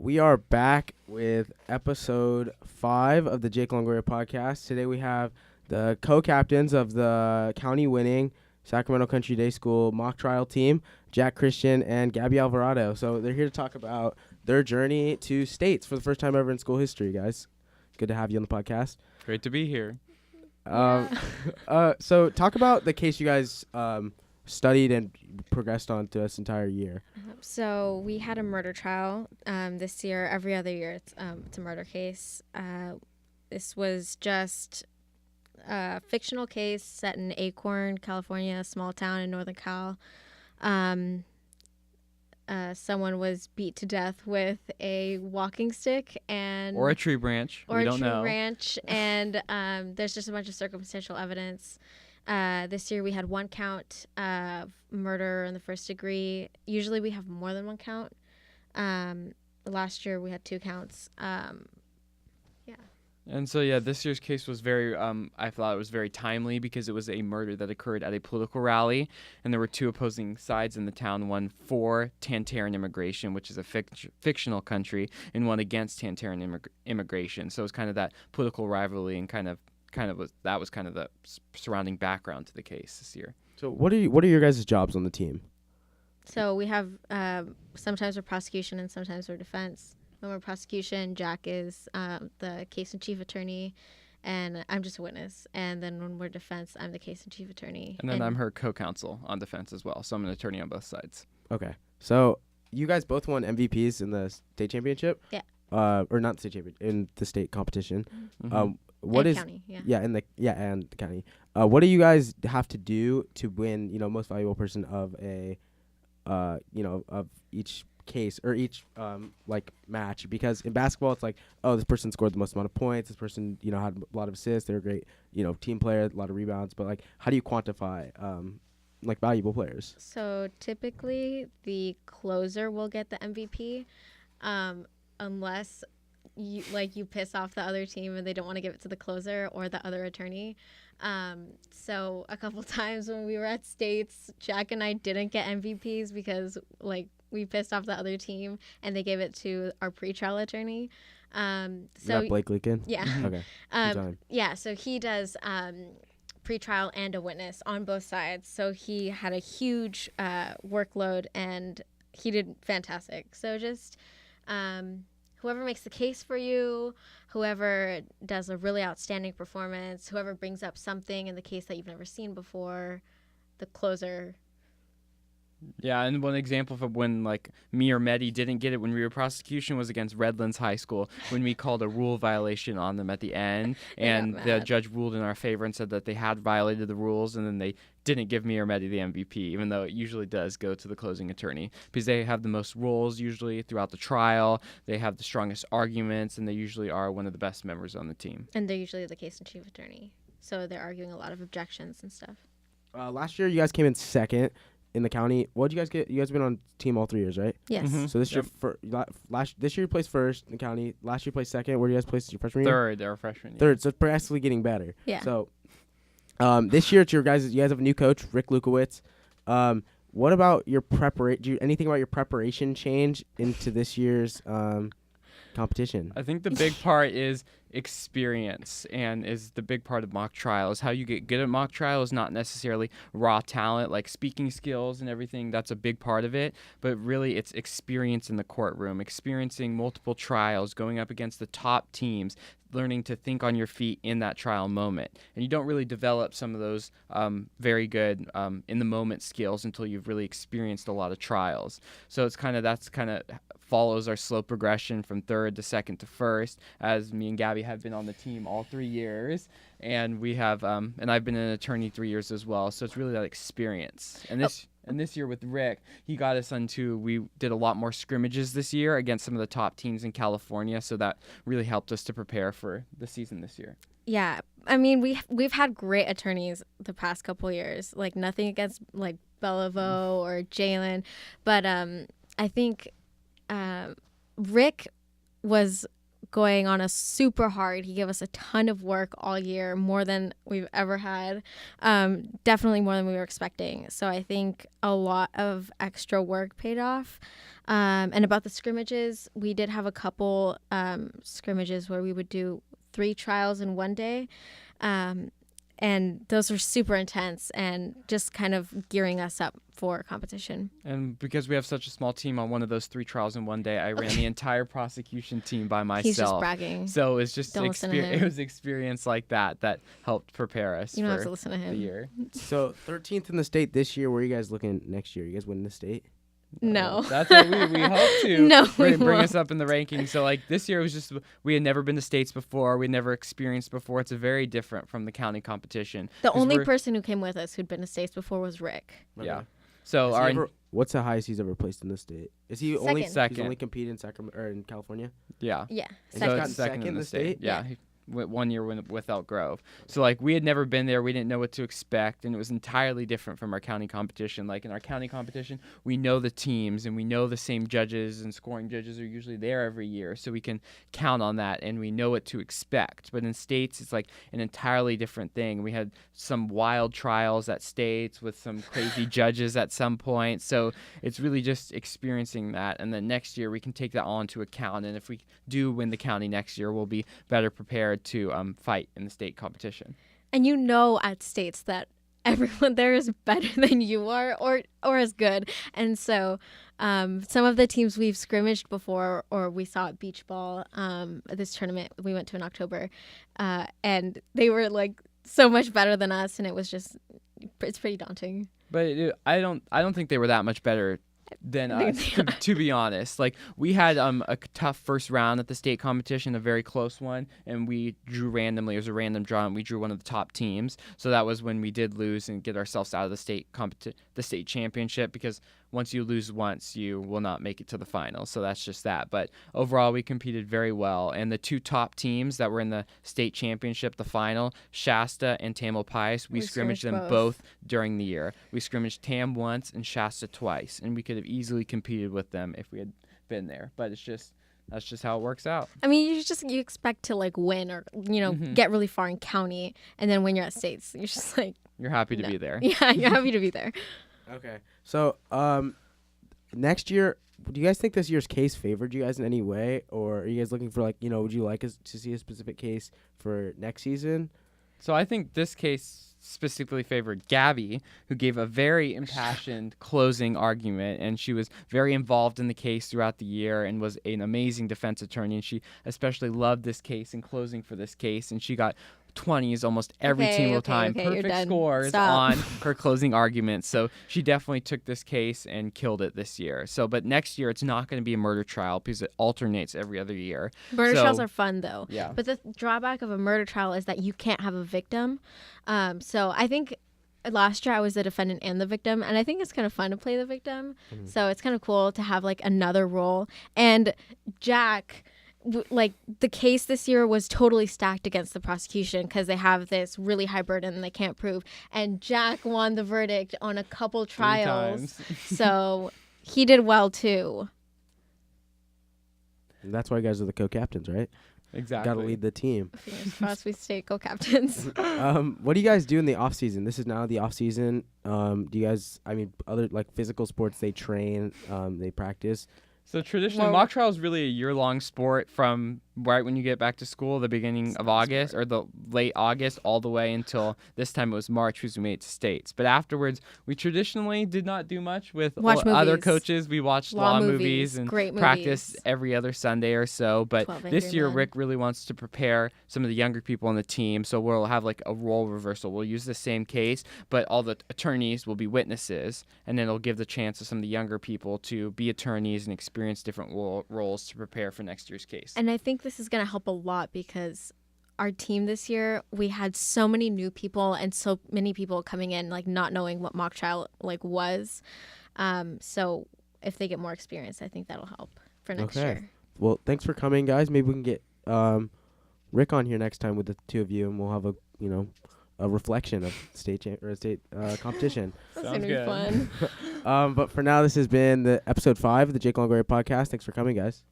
We are back with episode 5 of the Jake Longoria podcast. Today we have the co-captains of the county-winning Sacramento Country Day School mock trial team, Jack Christian and Gabi Alvarado. So they're here to talk about their journey to states for the first time ever in school history, guys. Good to have you on the podcast. Great to be here. So talk about the case you guys studied and progressed on to this entire year. So we had a murder trial this year. Every other year it's a murder case. This was just a fictional case set in Acorn, California, a small town in Northern Cal. Someone was beat to death with a walking stick or a tree branch. We don't know. And there's just a bunch of circumstantial evidence. This year we had one count of murder in the first degree. Usually we have more than one count. Last year we had 2 counts. And so, this year's case was very, I thought it was very timely because it was a murder that occurred at a political rally. And there were 2 opposing sides in the town, one for Tantaran immigration, which is a fictional country, and one against Tantaran immigration. So it was kind of that political rivalry and kind of was the surrounding background to the case this year. So what are your guys' jobs on the team? So we have sometimes we're prosecution and sometimes we're defense. When we're prosecution, Jack is the case and chief attorney, and I'm just a witness. And then when we're defense, I'm the case and chief attorney. And then I'm her co-counsel on defense as well. So I'm an attorney on both sides. Okay. So you guys both won MVPs in the state championship? Yeah. Or not the state championship, in the state competition. Mm-hmm. County, yeah. And the county. What do you guys have to do to win, most valuable person of of each case or each match? Because in basketball it's like, oh, this person scored the most amount of points, this person had a lot of assists, they're a great team player, a lot of rebounds, but how do you quantify valuable players? So typically the closer will get the MVP unless you piss off the other team and they don't want to give it to the closer or the other attorney. So a couple times when we were at states, Jack and I didn't get MVPs because we pissed off the other team and they gave it to our pretrial attorney. So Blake Leakin? Yeah. Okay. Yeah. So he does pretrial and a witness on both sides. So he had a huge workload and he did fantastic. So just whoever makes the case for you, whoever does a really outstanding performance, whoever brings up something in the case that you've never seen before, the closer. Yeah, and one example of when me or Mehdi didn't get it when we were prosecution was against Redlands High School when we called a rule violation on them at the end, and the judge ruled in our favor and said that they had violated the rules, and then they didn't give me or Mehdi the MVP, even though it usually does go to the closing attorney because they have the most rules usually throughout the trial. They have the strongest arguments, and they usually are one of the best members on the team. And they're usually the case and chief attorney, so they're arguing a lot of objections and stuff. Last year you guys came in second in the county. What did you guys get? You guys have been on team all 3 years, right? Yes. Mm-hmm. So this year, this year you placed first in the county. Last year you placed second. Where do you guys place your freshman year? Third. They were freshman year. Third. So it's progressively getting better. Yeah. So this year, you guys have a new coach, Rick Lukowitz. What about your preparation? Do anything about your preparation change into this year's competition? I think the big part is experience, and is the big part of mock trials. How you get good at mock trial is not necessarily raw talent, like speaking skills and everything. That's a big part of it, but really it's experience in the courtroom, experiencing multiple trials, going up against the top teams, learning to think on your feet in that trial moment. And you don't really develop some of those very good in the moment skills until you've really experienced a lot of trials. So it's that's follows our slow progression from third to second to first, as me and Gabi have been on the team all 3 years, and we have and I've been an attorney 3 years as well. So it's really that experience. And this year with Rick, he got us we did a lot more scrimmages this year against some of the top teams in California, so that really helped us to prepare for the season this year. Yeah, I mean we've had great attorneys the past couple years. Nothing against Beliveau or Jalen, but I think Rick was going on us super hard. He gave us a ton of work all year, more than we've ever had. Definitely more than we were expecting. So I think a lot of extra work paid off. And about the scrimmages, we did have a couple scrimmages where we would do 3 trials in one day. And those were super intense and just kind of gearing us up for competition. And because we have such a small team, on one of those 3 trials in one day, I ran the entire prosecution team by myself. He's just bragging. So it's just Don't listen to him. it was experience like that helped prepare us You don't for have to listen to him. the year. So 13th in the state this year. Where are you guys looking next year? You guys win the state? No. That's what we hope to. No, we bring won't. us up in the rankings. So like this year was just, we had never been to states before. We'd never experienced before. It's a very different from the county competition. The 'Cause only we're- person who came with us who'd been to states before was Rick. Yeah. So Has he our ever- what's the highest he's ever placed in the state? Is he only Second. He's only competed in Sacramento or in California? yeah. Yeah. And he's So Second. gotten it's second in the state. Yeah. Yeah. He went 1 year with Elk Grove. So like we had never been there. We didn't know what to expect, and it was entirely different from our county competition. Like in our county competition, we know the teams and we know the same judges, and scoring judges are usually there every year, so we can count on that and we know what to expect. But in states, it's like an entirely different thing. We had some wild trials at states with some crazy judges at some point. So it's really just experiencing that, and then next year we can take that all into account. And if we do win the county next year, we'll be better prepared to fight in the state competition. And you know at states that everyone there is better than you are or as good. And so some of the teams we've scrimmaged before or we saw at beach ball, this tournament we went to in October, and they were like so much better than us, and it's pretty daunting. But I don't think they were that much better than us, to be honest. Like we had a tough first round at the state competition, a very close one, and we drew randomly. It was a random draw, and we drew one of the top teams. So that was when we did lose and get ourselves out of the state championship, because once you lose once, you will not make it to the finals. So that's just that. But overall, we competed very well. And the 2 top teams that were in the state championship, the final, Shasta and Tamalpais, we scrimmaged them both during the year. We scrimmaged Tam once and Shasta twice, and we could have easily competed with them if we had been there. But that's just how it works out. I mean, you expect to like win or get really far in county, and then when you're at states, you're just like You're happy to no. be there. Yeah, you're happy to be there. Okay. So next year, do you guys think this year's case favored you guys in any way, or are you guys looking for would you like us to see a specific case for next season? So I think this case specifically favored Gabi, who gave a very impassioned closing argument, and she was very involved in the case throughout the year and was an amazing defense attorney, and she especially loved this case and closing for this case, and she got 20s almost every single time. Perfect scores on her closing arguments. So she definitely took this case and killed it this year. So, but next year it's not going to be a murder trial because it alternates every other year. Murder trials are fun though. Yeah. But the drawback of a murder trial is that you can't have a victim. So I think last year I was the defendant and the victim, and I think it's kind of fun to play the victim. Mm-hmm. So it's kind of cool to have like another role. And Jack, like the case this year was totally stacked against the prosecution because they have this really high burden and they can't prove. And Jack won the verdict on a couple trials. So he did well too. And that's why you guys are the co-captains, right? Exactly. Got to lead the team. Fingers crossed we stay co-captains. What do you guys do in the off season? This is now the off season. Do you guys, other like physical sports, they train, they practice? So traditionally, mock trial is really a year-long sport from right when you get back to school, the beginning of August or the late August, all the way until this time it was March because we made it to states. But afterwards, we traditionally did not do much with other coaches. We watched law movies and practiced every other Sunday or so. But this year, Rick really wants to prepare some of the younger people on the team. So we'll have like a role reversal. We'll use the same case, but all the attorneys will be witnesses. And then it'll give the chance to some of the younger people to be attorneys and experience different roles to prepare for next year's case. And I think this is going to help a lot because our team this year, we had so many new people and so many people coming in like not knowing what mock trial like was. So if they get more experience, I think that'll help for next year. Well, thanks for coming, guys. Maybe we can get Rick on here next time with the two of you, and we'll have a reflection of state competition. That's gonna be fun. But for now, this has been the episode 5 of the Jake Longoria podcast. Thanks for coming, guys.